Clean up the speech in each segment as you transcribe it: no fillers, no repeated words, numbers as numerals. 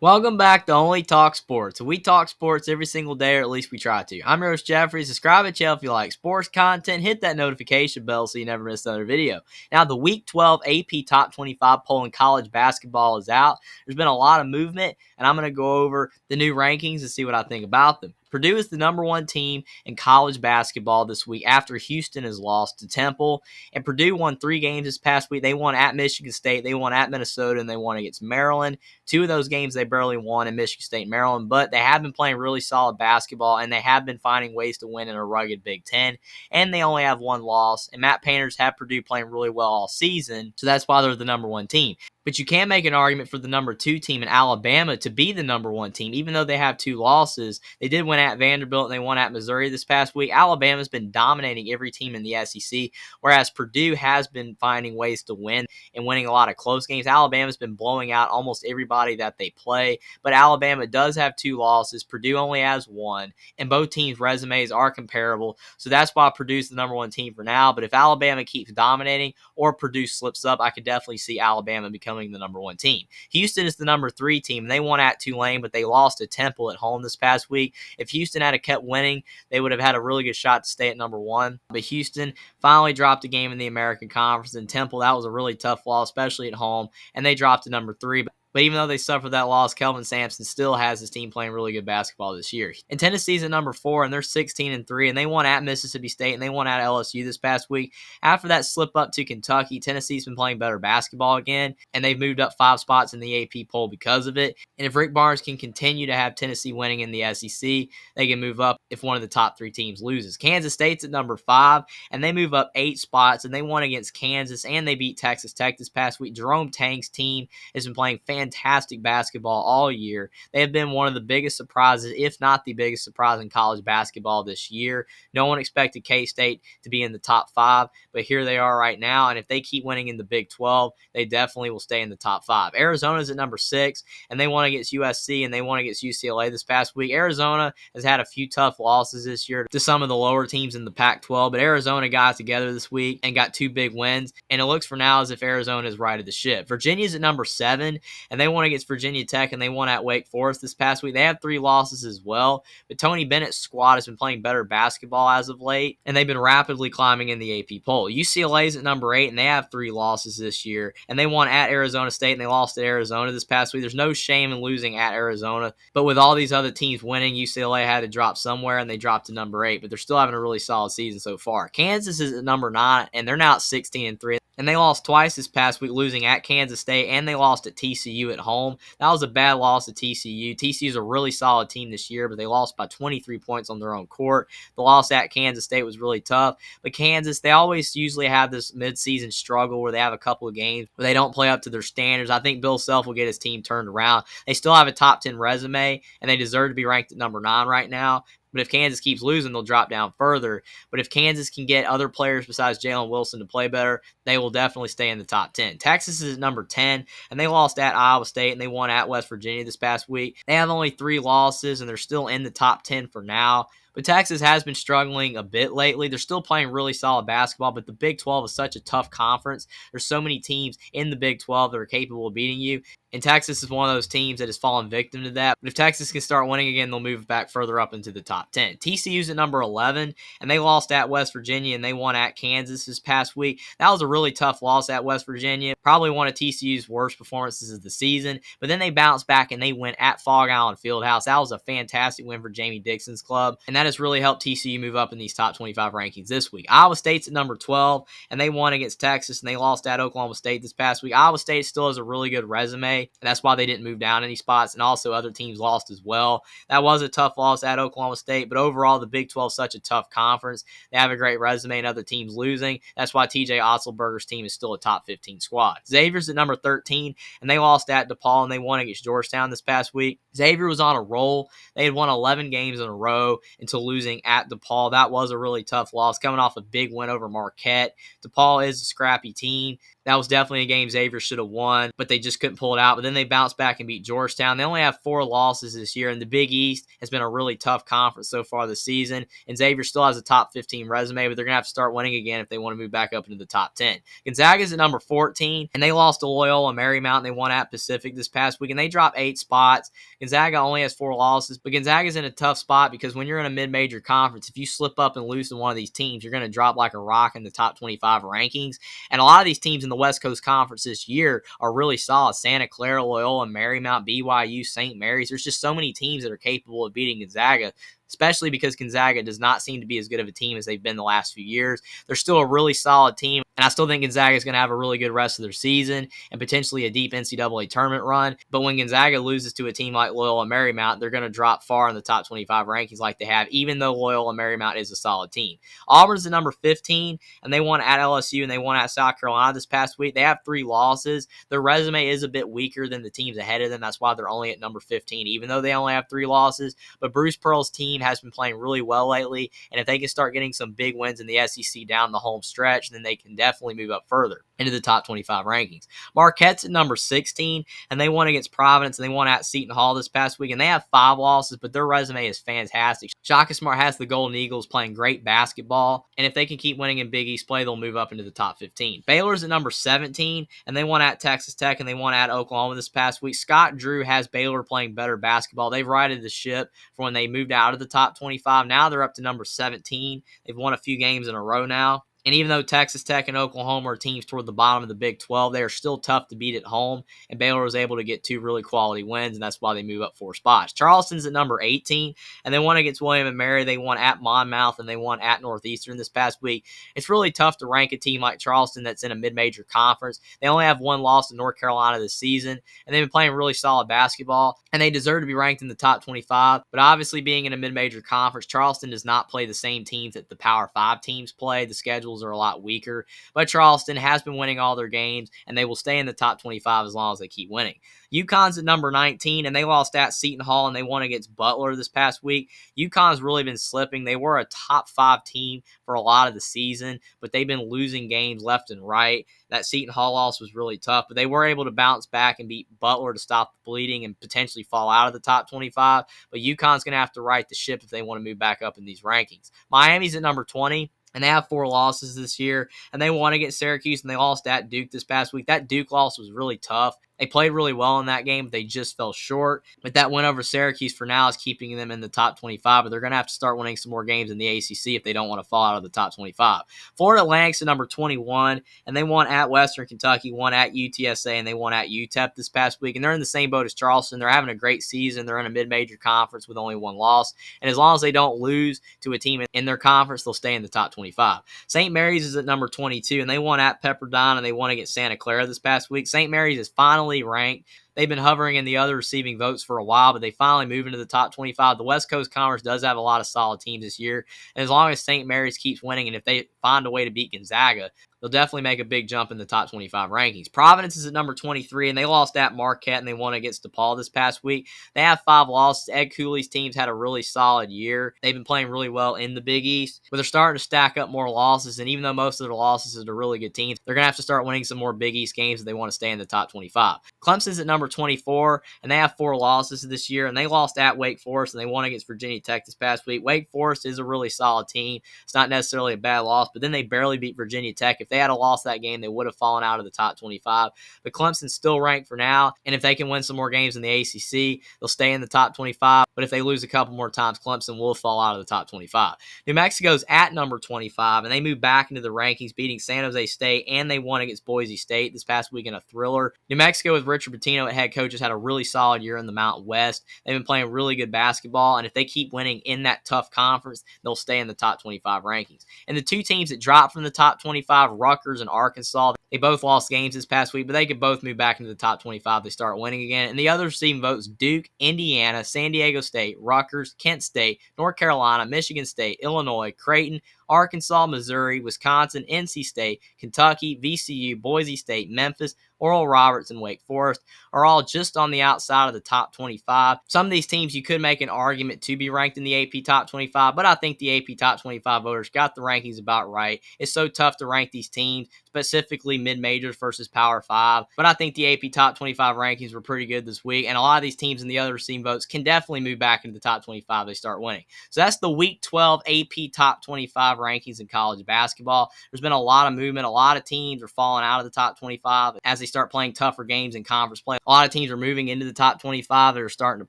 Welcome back to Only Talk Sports. We talk sports every single day, or at least we try to. I'm your host, Jeffrey. Subscribe to the channel if you like sports content. Hit that notification bell so you never miss another video. Now, the Week 12 AP Top 25 poll in college basketball is out. There's been a lot of movement, and I'm going to go over the new rankings and see what I think about them. Purdue is the number one team in college basketball this week after Houston has lost to Temple. And Purdue won 3 games this past week. They won at Michigan State, they won at Minnesota, and they won against Maryland. 2 of those games they barely won in Michigan State and Maryland, but they have been playing really solid basketball, and they have been finding ways to win in a rugged Big Ten, and they only have 1 loss. And Matt Painter's had Purdue playing really well all season, so that's why they're the number 1 team. But you can make an argument for the number 2 team in Alabama to be the number 1 team, even though they have 2 losses. They did win at Vanderbilt and they won at Missouri this past week. Alabama's been dominating every team in the SEC, whereas Purdue has been finding ways to win and winning a lot of close games. Alabama's been blowing out almost everybody that they play, but Alabama does have 2 losses. Purdue only has 1, and both teams' resumes are comparable, so that's why Purdue's the number 1 team for now. But if Alabama keeps dominating or Purdue slips up, I could definitely see Alabama becoming the number 1 team. Houston is the number 3 team. They won at Tulane, but they lost to Temple at home this past week. If Houston had kept winning, they would have had a really good shot to stay at number 1. But Houston finally dropped a game in the American Conference, and Temple, that was a really tough loss, especially at home, and they dropped to number 3. But even though they suffered that loss, Kelvin Sampson still has his team playing really good basketball this year. And Tennessee's at number 4, and they're 16-3, and they won at Mississippi State, and they won at LSU this past week. After that slip up to Kentucky, Tennessee's been playing better basketball again, and they've moved up 5 spots in the AP poll because of it. And if Rick Barnes can continue to have Tennessee winning in the SEC, they can move up if one of the top 3 teams loses. Kansas State's at number 5, and they move up 8 spots, and they won against Kansas, and they beat Texas Tech this past week. Jerome Tang's team has been playing fantastic basketball all year. They have been one of the biggest surprises, if not the biggest surprise in college basketball this year. No one expected K-State to be in the top 5, but here they are right now, and if they keep winning in the Big 12, they definitely will stay in the top 5. Arizona's at number 6, and they won against USC, and they won against UCLA this past week. Arizona has had a few tough losses this year to some of the lower teams in the Pac-12, but Arizona got together this week and got 2 big wins, and it looks for now as if Arizona is righted the ship. Virginia's at number 7, and they won against Virginia Tech, and they won at Wake Forest this past week. They have 3 losses as well, but Tony Bennett's squad has been playing better basketball as of late, and they've been rapidly climbing in the AP poll. UCLA's at number 8, and they have 3 losses this year, and they won at Arizona State, and they lost at Arizona this past week. There's no shame in losing at Arizona, but with all these other teams winning, UCLA had to drop somewhere, and they dropped to number 8, but they're still having a really solid season so far. Kansas is at number 9, and they're now at 16-3. And they lost twice this past week, losing at Kansas State, and they lost at TCU at home. That was a bad loss to TCU. TCU is a really solid team this year, but they lost by 23 points on their own court. The loss at Kansas State was really tough. But Kansas, they always usually have this midseason struggle where they have a couple of games where they don't play up to their standards. I think Bill Self will get his team turned around. They still have a top 10 resume, and they deserve to be ranked at number 9 right now. But if Kansas keeps losing, they'll drop down further. But if Kansas can get other players besides Jalen Wilson to play better, they will definitely stay in the top 10. Texas is at number 10, and they lost at Iowa State, and they won at West Virginia this past week. They have only 3 losses, and they're still in the top 10 for now. But Texas has been struggling a bit lately. They're still playing really solid basketball, but the Big 12 is such a tough conference. There's so many teams in the Big 12 that are capable of beating you. And Texas is one of those teams that has fallen victim to that. But if Texas can start winning again, they'll move back further up into the top 10. TCU's at number 11, and they lost at West Virginia, and they won at Kansas this past week. That was a really tough loss at West Virginia. Probably one of TCU's worst performances of the season. But then they bounced back, and they went at Fog Island Fieldhouse. That was a fantastic win for Jamie Dixon's club, and that has really helped TCU move up in these top 25 rankings this week. Iowa State's at number 12, and they won against Texas, and they lost at Oklahoma State this past week. Iowa State still has a really good resume. And that's why they didn't move down any spots, and also other teams lost as well. That was a tough loss at Oklahoma State, but overall the Big 12 is such a tough conference. They have a great resume and other teams losing. That's why TJ Otzelberger's team is still a top 15 squad. Xavier's at number 13, and they lost at DePaul, and they won against Georgetown this past week. Xavier was on a roll. They had won 11 games in a row until losing at DePaul. That was a really tough loss, coming off a big win over Marquette. DePaul is a scrappy team. That was definitely a game Xavier should have won, but they just couldn't pull it out. But then they bounced back and beat Georgetown. They only have 4 losses this year, and the Big East has been a really tough conference so far this season. And Xavier still has a top 15 resume, but they're going to have to start winning again if they want to move back up into the top 10. Gonzaga's at number 14, and they lost to Loyola Marymount. They won at Pacific this past week, and they dropped 8 spots. Gonzaga only has 4 losses, but Gonzaga's in a tough spot because when you're in a mid-major conference, if you slip up and lose to one of these teams, you're going to drop like a rock in the top 25 rankings. And a lot of these teams in the West Coast Conference this year are really solid. Santa Clara, Loyola, Marymount, BYU, St. Mary's. There's just so many teams that are capable of beating Gonzaga, especially because Gonzaga does not seem to be as good of a team as they've been the last few years. They're still a really solid team, and I still think Gonzaga is going to have a really good rest of their season and potentially a deep NCAA tournament run. But when Gonzaga loses to a team like Loyola Marymount, they're going to drop far in the top 25 rankings like they have, even though Loyola Marymount is a solid team. Auburn's at number 15, and they won at LSU and they won at South Carolina this past week. They have 3 losses. Their resume is a bit weaker than the teams ahead of them. That's why they're only at number 15, even though they only have 3 losses. But Bruce Pearl's team has been playing really well lately, and if they can start getting some big wins in the SEC down the home stretch, then they can definitely move up further into the top 25 rankings. Marquette's at number 16, and they won against Providence, and they won at Seton Hall this past week, and they have 5 losses, but their resume is fantastic. Shaka Smart has the Golden Eagles playing great basketball, and if they can keep winning in Big East play, they'll move up into the top 15. Baylor's at number 17, and they won at Texas Tech, and they won at Oklahoma this past week. Scott Drew has Baylor playing better basketball. They've righted the ship from when they moved out of the top 25. Now they're up to number 17. They've won a few games in a row now. And even though Texas Tech and Oklahoma are teams toward the bottom of the Big 12, they are still tough to beat at home. And Baylor was able to get 2 really quality wins, and that's why they move up 4 spots. Charleston's at number 18, and they won against William & Mary. They won at Monmouth, and they won at Northeastern this past week. It's really tough to rank a team like Charleston that's in a mid-major conference. They only have 1 loss to North Carolina this season, and they've been playing really solid basketball, and they deserve to be ranked in the top 25. But obviously, being in a mid-major conference, Charleston does not play the same teams that the Power 5 teams play. The schedules are a lot weaker, but Charleston has been winning all their games, and they will stay in the top 25 as long as they keep winning. UConn's at number 19, and they lost at Seton Hall, and they won against Butler this past week. UConn's really been slipping. They were a top 5 team for a lot of the season, but they've been losing games left and right. That Seton Hall loss was really tough, but they were able to bounce back and beat Butler to stop the bleeding and potentially fall out of the top 25. But UConn's going to have to right the ship if they want to move back up in these rankings. Miami's at number 20. And they have 4 losses this year, and they won against Syracuse, and they lost at Duke this past week. That Duke loss was really tough. They played really well in that game, but they just fell short. But that win over Syracuse for now is keeping them in the top 25, but they're going to have to start winning some more games in the ACC if they don't want to fall out of the top 25. Florida Atlantic's at number 21, and they won at Western Kentucky, won at UTSA, and they won at UTEP this past week. And they're in the same boat as Charleston. They're having a great season. They're in a mid-major conference with only 1 loss. And as long as they don't lose to a team in their conference, they'll stay in the top 25. St. Mary's is at number 22, and they won at Pepperdine, and they won against Santa Clara this past week. St. Mary's is finally ranked. They've been hovering in the other receiving votes for a while, but they finally move into the top 25. The West Coast Conference does have a lot of solid teams this year. And as long as St. Mary's keeps winning, and if they find a way to beat Gonzaga, they'll definitely make a big jump in the top 25 rankings. Providence is at number 23, and they lost at Marquette, and they won against DePaul this past week. They have 5 losses. Ed Cooley's teams had a really solid year. They've been playing really well in the Big East, but they're starting to stack up more losses, and even though most of their losses are to really good teams, they're going to have to start winning some more Big East games if they want to stay in the top 25. Clemson's at number 24, and they have 4 losses this year, and they lost at Wake Forest, and they won against Virginia Tech this past week. Wake Forest is a really solid team. It's not necessarily a bad loss, but then they barely beat Virginia Tech. If they had lost that game, they would have fallen out of the top 25. But Clemson's still ranked for now, and if they can win some more games in the ACC, they'll stay in the top 25. But if they lose a couple more times, Clemson will fall out of the top 25. New Mexico's at number 25, and they move back into the rankings, beating San Jose State, and they won against Boise State this past week in a thriller. New Mexico with Richard Pitino at head coach has had a really solid year in the Mountain West. They've been playing really good basketball, and if they keep winning in that tough conference, they'll stay in the top 25 rankings. And the 2 teams that dropped from the top 25, Rutgers and Arkansas, they both lost games this past week, but they could both move back into the top 25 if they start winning again. And the other receiving votes, Duke, Indiana, San Diego State, Rutgers, Kent State, North Carolina, Michigan State, Illinois, Creighton, Arkansas, Missouri, Wisconsin, NC State, Kentucky, VCU, Boise State, Memphis, Oral Roberts, and Wake Forest are all just on the outside of the top 25. Some of these teams you could make an argument to be ranked in the AP top 25, but I think the AP top 25 voters got the rankings about right. It's so tough to rank these teams, specifically mid-majors versus Power 5, but I think the AP top 25 rankings were pretty good this week, and a lot of these teams in the other team votes can definitely move back into the top 25 if they start winning. So that's the Week 12 AP top 25 rankings in college basketball. There's been a lot of movement. A lot of teams are falling out of the top 25 as they start playing tougher games in conference play. A lot of teams are moving into the top 25 that are starting to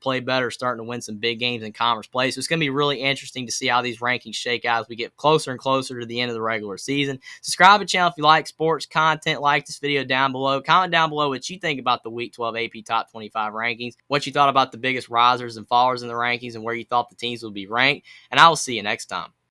play better, starting to win some big games in conference play. So it's going to be really interesting to see how these rankings shake out as we get closer and closer to the end of the regular season. Subscribe to the channel if you like sports content. Like this video down below. Comment down below what you think about the Week 12 AP top 25 rankings, what you thought about the biggest risers and fallers in the rankings, and where you thought the teams would be ranked. And I will see you next time.